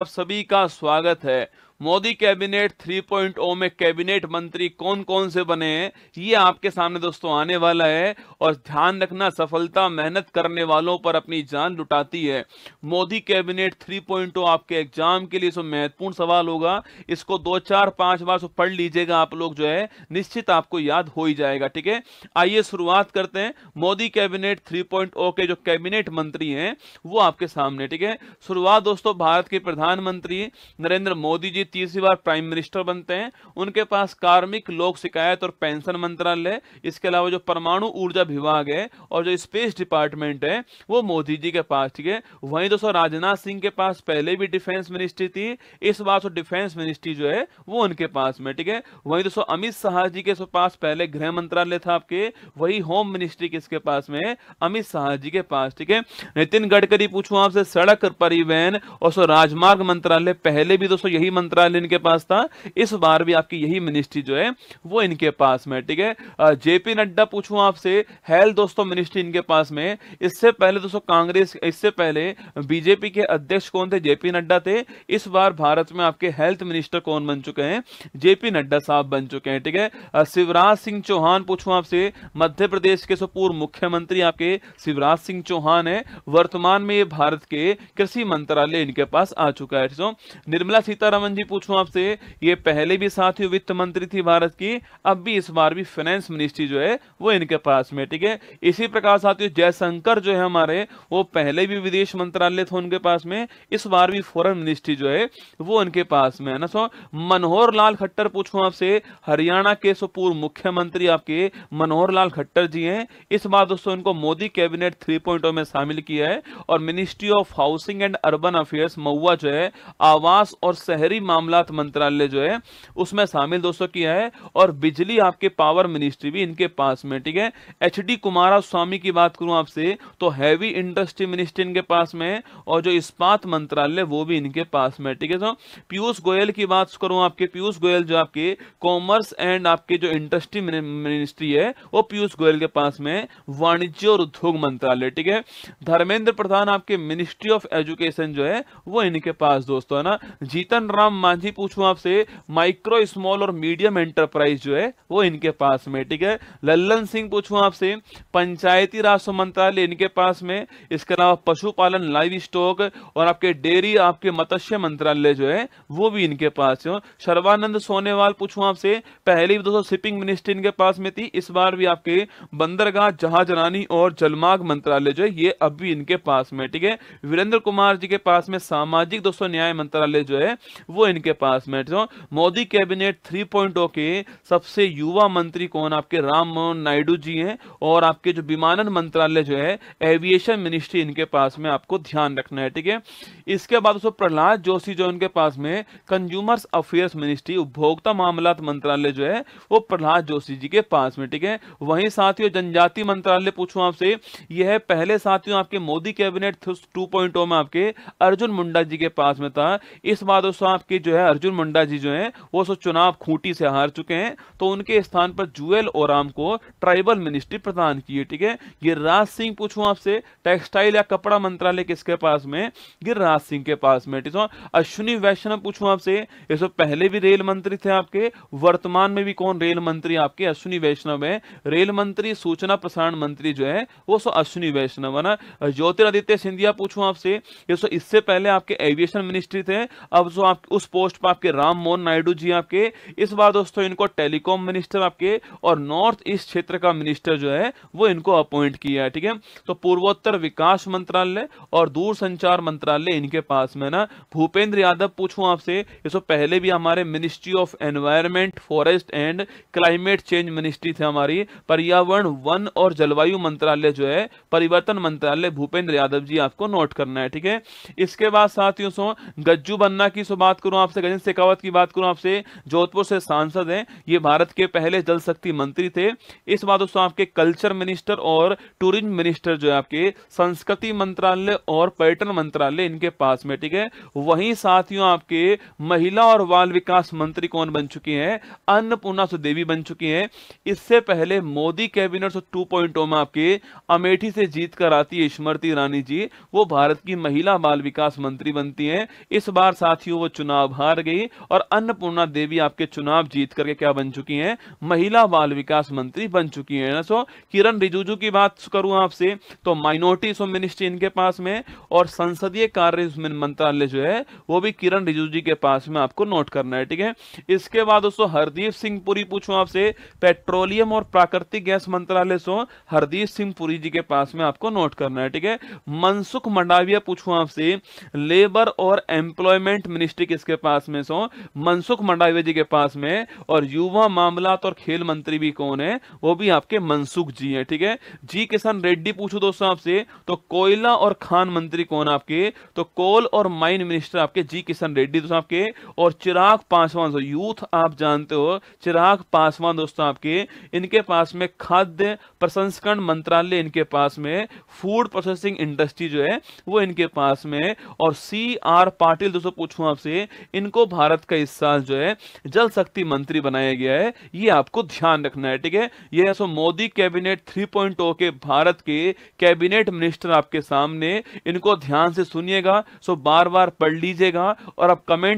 आप सभी का स्वागत है। मोदी कैबिनेट 3.0 में कैबिनेट मंत्री कौन कौन से बने हैं ये आपके सामने दोस्तों आने वाला है। और ध्यान रखना, सफलता मेहनत करने वालों पर अपनी जान लुटाती है। मोदी कैबिनेट 3.0 आपके एग्जाम के लिए महत्वपूर्ण सवाल होगा। इसको 2 4 5 बार पढ़ लीजिएगा आप लोग, जो है निश्चित आपको याद हो ही जाएगा। ठीक है, आइए शुरुआत करते हैं। मोदी कैबिनेट 3.0 के जो कैबिनेट मंत्री हैं वो आपके सामने। ठीक है, शुरुआत दोस्तों, भारत के प्रधानमंत्री नरेंद्र मोदी जी तीसरी बार प्राइम मिनिस्टर बनते हैं। उनके पास कार्मिक, लोक शिकायत और पेंशन मंत्रालय, इसके अलावा जो परमाणु ऊर्जा विभाग है और जो स्पेस डिपार्टमेंट है वो मोदी जी के पास। ठीक है, वहीं दोस्तों राजनाथ सिंह के पास पहले भी डिफेंस मिनिस्ट्री थी, इस बार तो डिफेंस मिनिस्ट्री जो है वो उनके पास में। ठीक है, वहीं दोस्तों अमित शाह जी के पास पहले गृह मंत्रालय था आपके, वही होम मिनिस्ट्री किसके पास में है? अमित शाह जी के पास। ठीक है, नितिन गडकरी पूछूं आपसे, सड़क परिवहन और राजमार्ग मंत्रालय, पहले भी दोस्तों यही मंत्रालय इनके पास था, इस बार भी आपकी यही मिनिस्ट्री जो है वो इनके पास में। ठीक है, जेपी नड्डा पूछूं आपसे, हेल्थ दोस्तों मिनिस्ट्री इनके पास में। इससे पहले दोस्तों कांग्रेस, इससे पहले बीजेपी के अध्यक्ष कौन थे? जेपी नड्डा थे। इस बार भारत में आपके हेल्थ मिनिस्टर कौन बन चुके हैं? जेपी नड्डा साहब बन चुके हैं। ठीक है, शिवराज सिंह चौहान पूछूं आपसे, मध्य प्रदेश के पूर्व मुख्यमंत्री आपके शिवराज सिंह चौहान है। वर्तमान में ये भारत के कृषि मंत्रालय इनके पास आ चुका है। तो निर्मला सीतारमण जी पूछूं आपसे, ये पहले भी साथियों वित्त मंत्री थी भारत की, अब भी इस बार भी फाइनेंस मिनिस्ट्री जो है वो इनके पास में। ठीक है, इसी प्रकार साथियों जयशंकर जो है हमारे, वो पहले भी विदेश मंत्रालय था उनके पास में, इस बार भी फॉरेन मिनिस्ट्री जो है वो उनके पास में है ना। सो मनोहर लाल खट्टर पूछूं आपसे, हरियाणा के पूर्व मुख्यमंत्री आपके मनोहर लाल खट्टर जी हैं। इस बार दोस्तों इनको मोदी कैबिनेट 3.0 में शामिल किया है और ministry of housing and urban affairs महुआ जो है, आवास और शहरी मामलात मंत्रालय जो है उसमें शामिल दोस्तों किया है। और बिजली आपके पावर मिनिस्ट्री भी इनके पास में। ठीक है, एचडी कुमारस्वामी की बात करूं आपसे तो हैवी इंडस्ट्री मिनिस्ट्री इनके पास में, और जो इस्पात मंत्रालय वो भी इनके पास में। ठीक है, तो पीयूष गोयल की बात करूं आपके, पीयूष गोयल जो आपके कॉमर्स एंड आपके जो इंडस्ट्री मिनिस्ट्री है वो पीयूष गोयल के पास में, वाणिज्य और उद्योग मंत्रालय। ठीक है, धर्मेंद्र प्रधान आपके मिनिस्ट्री ऑफ एजुकेशन जो है वो इनके पास दोस्तों है ना। जीतन राम मांझी पूछूं आपसे, माइक्रो स्मॉल और मीडियम एंटरप्राइज जो है वो इनके पास में। ठीक है, लल्लन सिंह पूछूं आपसे, पंचायती राज मंत्रालय इनके पास में, इसके अलावा पशुपालन, लाइव स्टॉक और आपके डेयरी, आपके मत्स्य मंत्रालय जो है वो भी इनके पास है। सर्बानंद सोनेवाल पूछूं आपसे, पहले भी दोस्तों शिपिंग मिनिस्ट्री इनके पास में थी, इस बार भी आपके बंदरगाह, जहाजरानी और जलमार्ग मंत्रालय जो है ये अब भी इनके पास में। ठीक है, वीरेंद्र कुमार जी के पास में सामाजिक दोस्तों न्याय मंत्रालय जो है वो इनके पास में। तो मोदी कैबिनेट 3.0 के सबसे युवा मंत्री कौन? आपके राम मोहन नायडू जी हैं। और आपके जो विमानन मंत्रालय जो है, एविएशन मिनिस्ट्री इनके पास में, आपको ध्यान रखना है। ठीक है, इसके बाद दोस्तों प्रहलाद जोशी जो उनके पास में, कंज्यूमर्स अफेयर्स मिनिस्ट्री, उपभोक्ता मामलात मंत्रालय जो है वो प्रहलाद जोशी जी के पास में। ठीक है, वहीं साथियों जनजाति मंत्रालय पूछूं आपसे, यह है पहले साथियों आपके मोदी कैबिनेट 2.0 में आपके अर्जुन मुंडा जी के पास में था। इस बार दोस्तों आपके जो है अर्जुन मुंडा जी जो है वो चुनाव खूंटी से हार चुके हैं, तो उनके स्थान पर जुएल ओराम को ट्राइबल मिनिस्ट्री प्रदान की है। ठीक है, गिरिराज सिंह पूछूं आपसे, टेक्सटाइल या कपड़ा मंत्रालय किसके पास में? गिरिराज सिंह के पास में। ठीक है, अश्विनी वैष्णव पूछूं आपसे, ये पहले भी रेल मंत्री थे आपके, वर्तमान में भी कौन रेल मंत्री आपके? अश्विनी वैष्णव है। रेल मंत्री, सूचना प्रसारण मंत्री जो है वो अश्विनी वैष्णव है ना। ज्योतिरादित्य सिंधिया पूछूं आपसे, ये इससे पहले आपके एविएशन मिनिस्ट्री थे, अब जो आप उस पोस्ट पर आपके राम मोहन नायडू जी आपके, इस बार दोस्तों इनको टेलीकॉम मिनिस्टर आपके और नॉर्थ ईस्ट क्षेत्र का मिनिस्टर जो है वो इनको अपॉइंट किया है। ठीक है, तो पूर्वोत्तर विकास मंत्रालय और दूरसंचार मंत्रालय इनके पास में ना। भूपेंद्र यादव पूछूं आपसे, ये पहले भी हमारे ministry of environment, forest and climate change ministry थे हमारी, पर्यावरण, वन और जलवायु मंत्रालय जो है परिवर्तन मंत्रालय, भूपेंद्र यादव जी आपको नोट करना है। ठीक है, इसके बाद साथियों गज्जू बन्ना की बात करूं हूं आपसे, गजेंद्र शेखावत की बात करूं आपसे, जोधपुर से सांसद हैं, ये भारत के पहले जल शक्ति मंत्री थे। इस बार दोस्तों आपके कल्चर मिनिस्टर और टूरिज्म मिनिस्टर जो है आपके संस्कृति मंत्रालय और पर्यटन मंत्रालय इनके पास में, ठीक है। वहीं साथियों आपके महिला और बाल विकास मंत्री कौन बन चुकी हैं? अन्नपूर्णा देवी बन चुकी हैं। इससे पहले मोदी कैबिनेट 2.0 में आपके अमेठी से जीत कर आती है स्मृति ईरानी जी, वो भारत की महिला बाल विकास मंत्री बनती हैं। इस बार साथियों वो चुनाव हार गई और अन्नपूर्णा देवी आपके चुनाव जीत करके क्या बन चुकी हैं? महिला बाल विकास मंत्री बन चुकी हैं। सो किरण रिजिजू की बात करूं आपसे तो माइनॉरिटी मिनिस्ट्री इनके पास में और संसदीय कार्य मंत्रालय जो है वो भी किरण रिजिजू जी के पास में, आपको नोट करना है, ठीक है। इसके बाद दोस्तों हरदीप सिंह पुरी पूछूं आपसे, पेट्रोलियम और प्राकृतिक गैस मंत्रालय सो हरदीप सिंह पुरी जी के पास में आपको नोट करना है, ठीक है। मनसुख मंडाविया पूछूं आपसे, लेबर और एम्प्लॉयमेंट मिनिस्ट्री किसके पास में? सो मनसुख मंडाविया जी के पास में। और युवा मामलात और खेल मंत्री भी कौन है? वो भी आपके मनसुख जी हैं, ठीक है। जी किशन रेड्डी पूछूं दोस्तों आपसे तो कोयला और खान मंत्री कौन आपके? तो कोल और माइन मिनिस्टर आपके जी किशन रेड्डी दोस्तों आपके। और चिराग पासवान, यूथ आप जानते हो, चिराग पासवान दोस्तों आपके, इनके पास में खाद्य प्रसंस्करण मंत्रालय इनके पास में, फूड प्रोसेसिंग इंडस्ट्री जो है वो इनके पास में। और सी आर पाटिल दोस्तों पूछूं आपसे, इनको भारत का इस साल जो है जल शक्ति मंत्री बनाया गया है, ये आपको ध्यान रखना है, ठीक है। ये सो मोदी कैबिनेट 3.0 के भारत के कैबिनेट मिनिस्टर आपके सामने, इनको ध्यान से सुनिएगा, सो बार बार पढ़ लीजिएगा और अब कमेंट